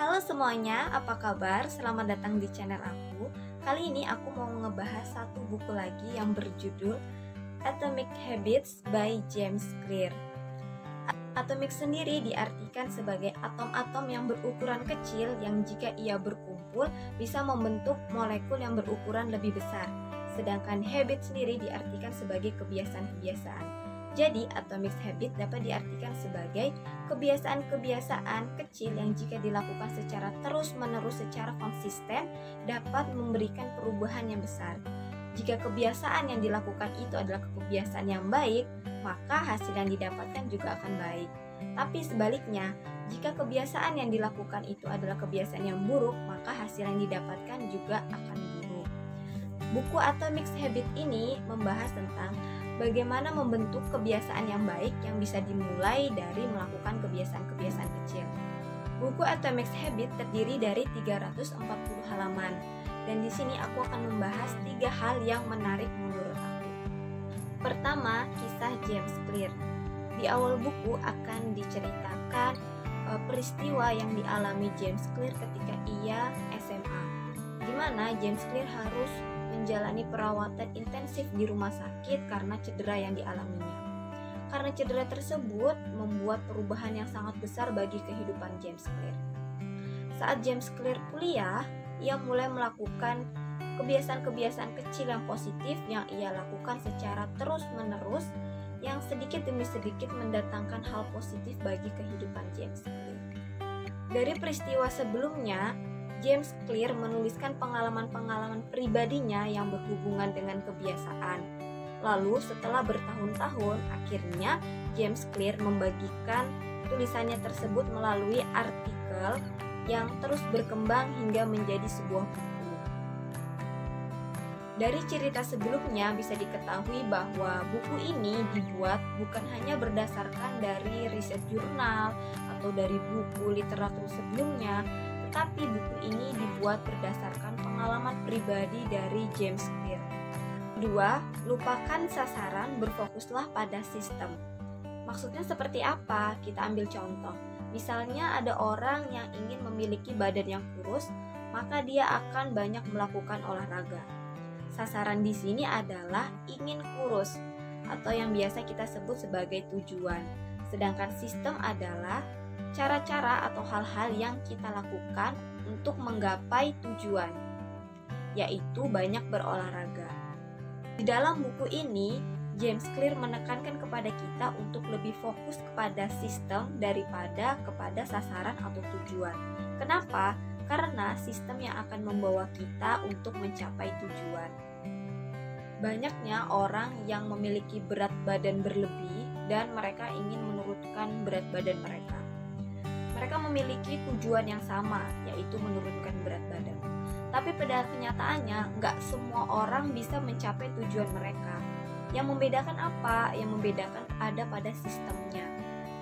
Halo semuanya, apa kabar? Selamat datang di channel aku. Kali ini aku mau ngebahas satu buku lagi yang berjudul Atomic Habits by James Clear. Atomik sendiri diartikan sebagai atom-atom yang berukuran kecil yang jika ia berkumpul bisa membentuk molekul yang berukuran lebih besar. Sedangkan habit sendiri diartikan sebagai kebiasaan-kebiasaan. Jadi, atomic habit dapat diartikan sebagai kebiasaan-kebiasaan kecil yang jika dilakukan secara terus-menerus secara konsisten dapat memberikan perubahan yang besar. Jika kebiasaan yang dilakukan itu adalah kebiasaan yang baik, maka hasil yang didapatkan juga akan baik. Tapi sebaliknya, jika kebiasaan yang dilakukan itu adalah kebiasaan yang buruk, maka hasil yang didapatkan juga akan buruk. Buku Atomic Habit ini membahas tentang bagaimana membentuk kebiasaan yang baik yang bisa dimulai dari melakukan kebiasaan-kebiasaan kecil. Buku Atomic Habit terdiri dari 340 halaman, dan di sini aku akan membahas 3 hal yang menarik menurut aku. Pertama, kisah James Clear. Di awal buku akan diceritakan peristiwa yang dialami James Clear ketika ia SMA, di mana James Clear harus menjalani perawatan intensif di rumah sakit karena cedera yang dialaminya. Karena cedera tersebut membuat perubahan yang sangat besar bagi kehidupan James Clear. Saat James Clear kuliah, ia mulai melakukan kebiasaan-kebiasaan kecil yang positif yang ia lakukan secara terus-menerus yang sedikit demi sedikit mendatangkan hal positif bagi kehidupan James Clear. Dari peristiwa sebelumnya, James Clear menuliskan pengalaman-pengalaman pribadinya yang berhubungan dengan kebiasaan. Lalu setelah bertahun-tahun, akhirnya James Clear membagikan tulisannya tersebut melalui artikel yang terus berkembang hingga menjadi sebuah buku. Dari cerita sebelumnya bisa diketahui bahwa buku ini dibuat bukan hanya berdasarkan dari riset jurnal atau dari buku literatur sebelumnya, tetapi buku ini dibuat berdasarkan pengalaman pribadi dari James Clear. 2. Lupakan sasaran, berfokuslah pada sistem. Maksudnya seperti apa? Kita ambil contoh. Misalnya ada orang yang ingin memiliki badan yang kurus, maka dia akan banyak melakukan olahraga. Sasaran di sini adalah ingin kurus, atau yang biasa kita sebut sebagai tujuan. Sedangkan sistem adalah cara-cara atau hal-hal yang kita lakukan untuk menggapai tujuan, yaitu banyak berolahraga. Di dalam buku ini, James Clear menekankan kepada kita untuk lebih fokus kepada sistem daripada kepada sasaran atau tujuan. Kenapa? Karena sistem yang akan membawa kita untuk mencapai tujuan. Banyaknya orang yang memiliki berat badan berlebih dan mereka ingin menurunkan berat badan mereka. Mereka memiliki tujuan yang sama, yaitu menurunkan berat badan. Tapi pada kenyataannya, nggak semua orang bisa mencapai tujuan mereka. Yang membedakan apa? Yang membedakan ada pada sistemnya,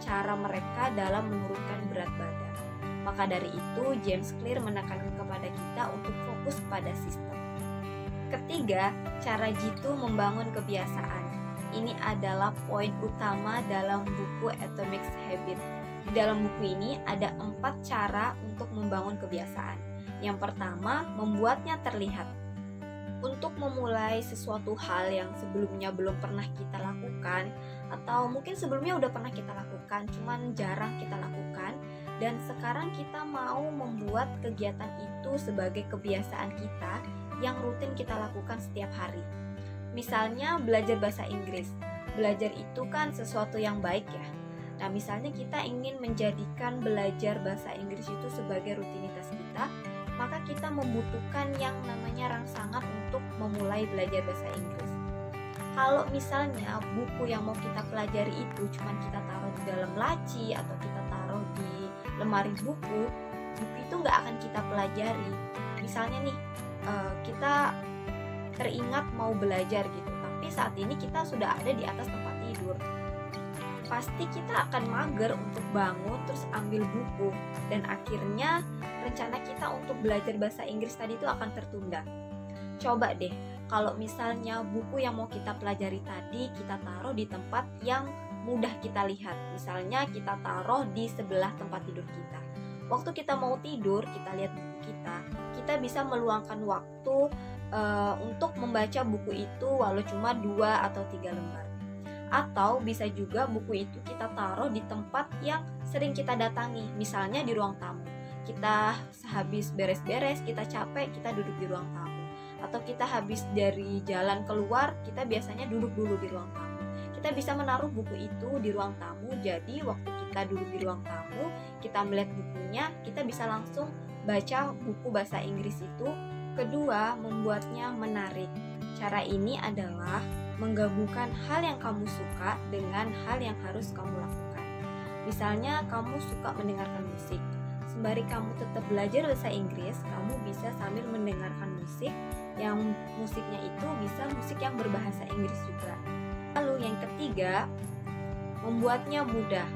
cara mereka dalam menurunkan berat badan. Maka dari itu, James Clear menekankan kepada kita untuk fokus pada sistem. Ketiga, cara jitu membangun kebiasaan. Ini adalah poin utama dalam buku Atomic Habit. Di dalam buku ini ada 4 cara untuk membangun kebiasaan. Yang pertama, membuatnya terlihat. Untuk memulai sesuatu hal yang sebelumnya belum pernah kita lakukan, atau mungkin sebelumnya udah pernah kita lakukan, cuman jarang kita lakukan, dan sekarang kita mau membuat kegiatan itu sebagai kebiasaan kita yang rutin kita lakukan setiap hari. Misalnya belajar bahasa Inggris. Belajar itu kan sesuatu yang baik ya. Nah, misalnya kita ingin menjadikan belajar bahasa Inggris itu sebagai rutinitas kita, maka kita membutuhkan yang namanya rangsangan untuk memulai belajar bahasa Inggris. Kalau misalnya buku yang mau kita pelajari itu cuma kita taruh di dalam laci atau kita taruh di lemari buku itu nggak akan kita pelajari. Misalnya nih, kita teringat mau belajar gitu, tapi saat ini kita sudah ada di atas tempat tidur. Pasti kita akan mager untuk bangun terus ambil buku, dan akhirnya rencana kita untuk belajar bahasa Inggris tadi itu akan tertunda. Coba deh, kalau misalnya buku yang mau kita pelajari tadi kita taruh di tempat yang mudah kita lihat. Misalnya kita taruh di sebelah tempat tidur kita. waktu kita mau tidur, kita lihat buku kita bisa meluangkan waktu untuk membaca buku itu walau cuma 2 atau 3 lembar. Atau bisa juga buku itu kita taruh di tempat yang sering kita datangi, misalnya di ruang tamu. Kita sehabis beres-beres, kita capek, kita duduk di ruang tamu. Atau kita habis dari jalan keluar, kita biasanya duduk dulu di ruang tamu. Kita bisa menaruh buku itu di ruang tamu, jadi waktu kita duduk di ruang tamu, kita melihat bukunya, kita bisa langsung baca buku bahasa Inggris itu. Kedua, membuatnya menarik. Cara ini adalah menggabungkan hal yang kamu suka dengan hal yang harus kamu lakukan. Misalnya kamu suka mendengarkan musik. Sembari kamu tetap belajar bahasa Inggris, kamu bisa sambil mendengarkan musik yang musiknya itu bisa musik yang berbahasa Inggris juga. Lalu yang ketiga, membuatnya mudah.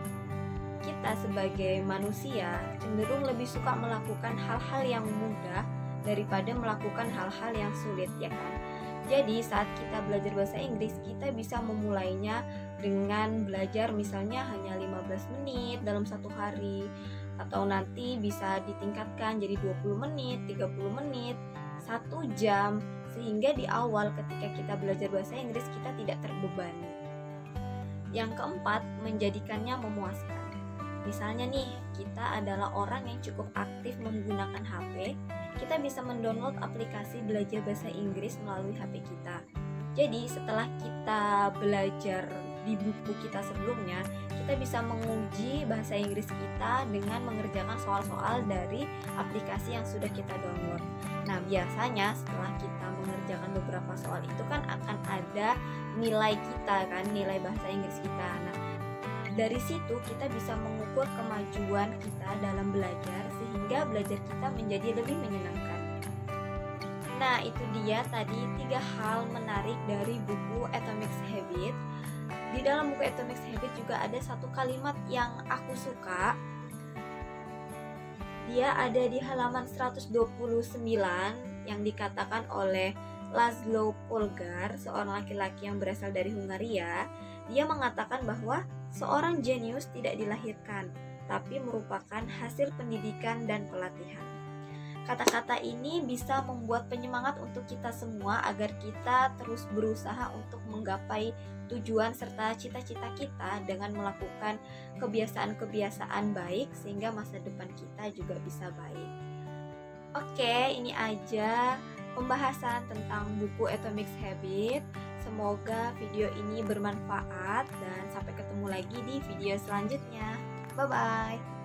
Kita sebagai manusia cenderung lebih suka melakukan hal-hal yang mudah daripada melakukan hal-hal yang sulit, ya kan? Jadi saat kita belajar bahasa Inggris, kita bisa memulainya dengan belajar misalnya hanya 15 menit dalam satu hari, atau nanti bisa ditingkatkan jadi 20 menit, 30 menit, 1 jam, sehingga di awal ketika kita belajar bahasa Inggris kita tidak terbebani. Yang keempat, menjadikannya memuaskan. Misalnya nih, kita adalah orang yang cukup aktif menggunakan HP, kita bisa mendownload aplikasi belajar bahasa Inggris melalui HP kita. Jadi setelah kita belajar di buku kita sebelumnya, kita bisa menguji bahasa Inggris kita dengan mengerjakan soal-soal dari aplikasi yang sudah kita download. Nah, biasanya setelah kita mengerjakan beberapa soal itu kan akan ada nilai kita kan, nilai bahasa Inggris kita. Nah, dari situ kita bisa mengukur kemajuan kita dalam belajar sehingga belajar kita menjadi lebih menyenangkan. Nah, itu dia tadi 3 hal menarik dari buku Atomic Habits. Di dalam buku Atomic Habits juga ada satu kalimat yang aku suka. Dia ada di halaman 129 yang dikatakan oleh Laszlo Polgar, seorang laki-laki yang berasal dari Hungaria. Dia mengatakan bahwa seorang jenius tidak dilahirkan, tapi merupakan hasil pendidikan dan pelatihan. Kata-kata ini bisa membuat penyemangat untuk kita semua agar kita terus berusaha untuk menggapai tujuan serta cita-cita kita dengan melakukan kebiasaan-kebiasaan baik sehingga masa depan kita juga bisa baik. Oke, ini aja pembahasan tentang buku Atomic Habits. Semoga video ini bermanfaat dan sampai ketemu lagi di video selanjutnya. Bye-bye.